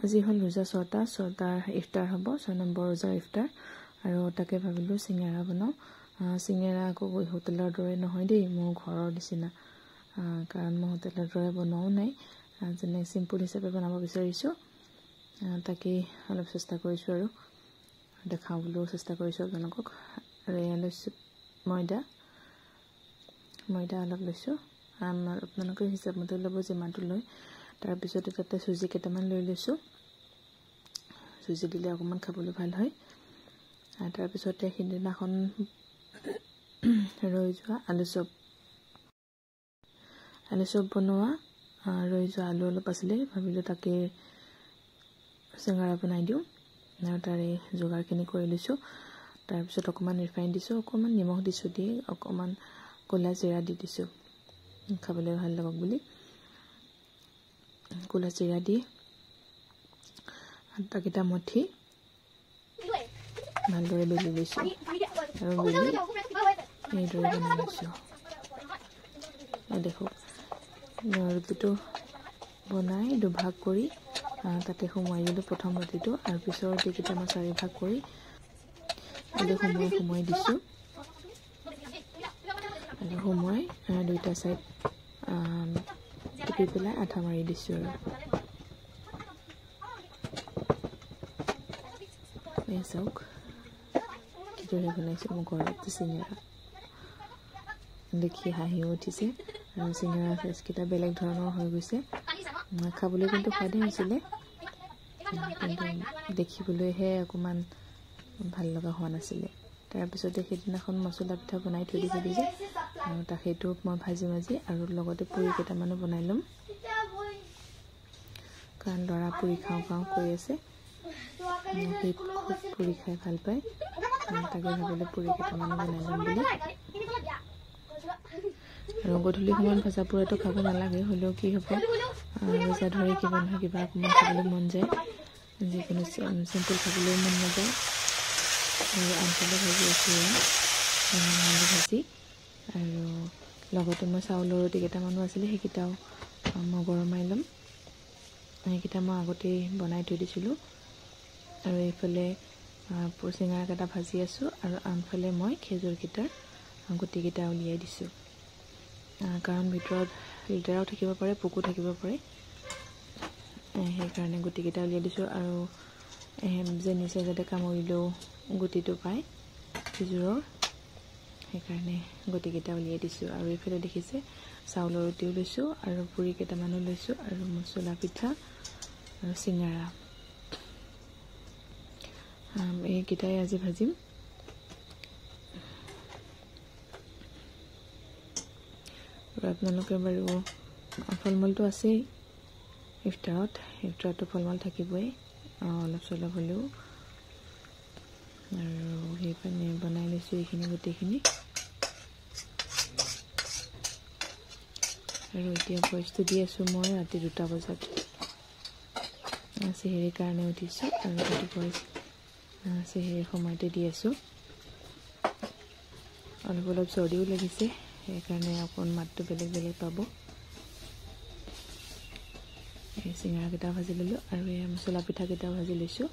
আজি হল ৰোজা 6টাৰ ইফতাৰ হ'ব 6 নম্বৰ ৰোজাৰ ইফতাৰ আৰু তাকে ভাবিলো সিঙাৰা বনাও সিঙাৰা আকৌ হোটেলৰ দৰে নহয় দেই মোৰ ঘৰৰ নিচিনা কাৰণ মই হোটেলৰ দৰে বনাও নাই যেনে সিম্পল হিচাপে বনাব বিচাৰিছো তাকে অলপ চেষ্টা কৰিছো আৰু দেখাবলৈ চেষ্টা কৰিছো আপোনালোকক আৰু এয়া লৈছো ময়দা অলপ লৈছো আপোনালোকে হিচাপ মতে ল'ব যিমানটো লয় তাৰ পিছতে তাতে সুজি কেইটামান লৈ লৈছো সুজি দিলে অকমান খাবলৈ ভাল হয় আৰু তাৰ পিছতে হিদিনাখন ৰৈ যোৱা আলু চপ বনোৱা ৰৈ যোৱা আলু অলপ আছিলে ভাবিলো তাকে সিঙাৰা বনাই দিও আৰু তাৰে যোগাৰখিনি কৰি লৈছো তাৰ পিছত অকমান ৰিফাইন দিছো অকমান নিমখ দিছো দি অকমান কলা জিৰা দি দিছো খাবলৈ ভাল লাগক বুলি কলা জিৰা দি আটাকিটা মঠি ভালদৰে বেলি লৈছো আৰু বেলি এইদৰে বনাই লৈছো দেখো ৰুটিটো বনাই দুভাগ কৰি তাতে সোমাই দিলো প্ৰথম ৰুটিটো আৰু পিছৰ ৰুটিটো মই চাৰি ভাগ কৰি আলু সোমাই দিছো আলু সোমাই দুইটা সাইড টিপি পেলাই আঠা মাৰি দিছো আৰু চাওক কিদৰে বনাইছো মোৰ ঘৰত সিঙাৰা দেখি হাঁহিও উঠিছে আৰু সিঙাৰা ফেচকেইটা বেলেগ ধৰণৰ হৈ গৈছে খাবলৈ কিন্তু সোৱাদে হৈছিলে কিন্তু দেখিবলৈহে অকমান ভাল লগা হোৱা নাছিলে তাৰ পিছতে সেইদিনাখন মছলা পিঠা বনাই থৈ দিছিলো যে আৰু সেইটো মই ভাজি আৰু লগতে পুৰি কেইটামানো বনাই লম কাৰণ লৰা পুৰি খাওঁ কৰি আছে পুৰি খাই ভাল পায় তাকে ভাবিলে পুৰি কেইটামানো বনাই লম বুলি আৰু গধূলি সময়ত ভাজাপুৰটো খাব নালাগে হলেও কি হ'ব ৰোজা ধৰি কিবা নহয় কিবা অকমান খাবলৈ মন যায় যিকোনো চিম্পল খাবলৈ মন নাযায় আৰু আনফালে ভাজি আছো আলু ভাজি আৰু লগতে মই চাউলৰ ৰুটি কেইটামানো আছিলে সেইকেইটাও মই গৰমাই ল'ম সেইকেইটা মই আগতেই বনাই থৈ দিছিলোঁ আৰু এইফালে সিঙাৰা কেইটা ভাজি আছো আৰু আনফালে মই খেজুৰকেইটাৰ গুটিকেইটা উলিয়াই দিছো কাৰণ ভিতৰত লেতেৰাও থাকিব পাৰে পোকো থাকিব পাৰে সেইকাৰণে গুটিকেইটা উলিয়াই দিছো আৰু যে নিচে যাতে কামুৰিলেও গুটিটো পায় খেজুৰৰ সেইকাৰণে গুটিকেইটা উলিয়াই দিছো আৰু এইফালে দেখিছে চাউলৰ ৰুটিও লৈছো আৰু পুৰি কেইটামানো লৈছো আৰু মছলা পিঠা আৰু সিঙাৰা এইকেইটাই আজি ভাজিম আৰু আপোনালোকে বাৰু ফলমূলটো আছেই ইফতাৰতো ফলমূল থাকিবই অলপ চলপ হ'লেও আৰু সেইকাৰণে বনাই লৈছো এইখিনি গোটেইখিনি আৰু এতিয়া ভইচটো দি আছো মই ৰাতি 2টা বজাত সেহেৰিৰ কাৰণে উঠিছো আৰু ৰাতি ভইচ সেহেৰিৰ সময়তে দি আছো অলপ চৰ্দিও লাগিছে সেইকাৰণে অকণ মাতটো বেলেগ পাব এই সিঙাৰা কেইটা ভাজি ললো আৰু এই মছলা পিঠা কেইটা ভাজি লৈছো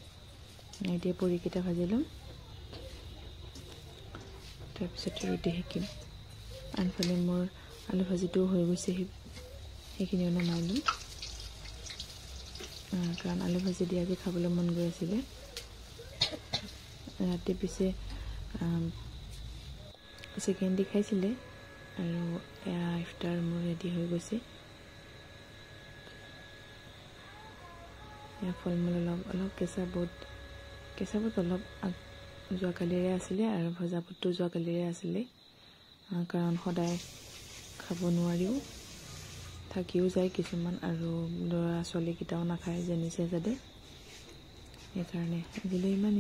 এতিয়া পুৰি কেইটা ভাজি লম তাৰপিছত ৰুটি সেকিম আনফালে মোৰ আলু ভাজিটো হৈ গৈছে সেইখিনি নমাই লম কাৰণ আলু ভাজি দি আজি খাবলৈ মন গৈ আছিলে ৰাতি পিছে চিকেন দি খাইছিলে আৰু এয়া ইফতাৰ মোৰ ৰেডি হৈ গৈছে এয়া ফলমূল অলপ কেঁচা বুট অলপ যোৱাকালিৰে আছিলে আৰু ভজা বুটটো যোৱাকালিৰে আছিলে কাৰণ সদায় খাব নোৱাৰিও থাকিও যায় কিছুমান আৰু ল'ৰা ছোৱালী কেইটাও নাখায় যেনিছে যাতে সেইকাৰণে আজিলৈ ইমান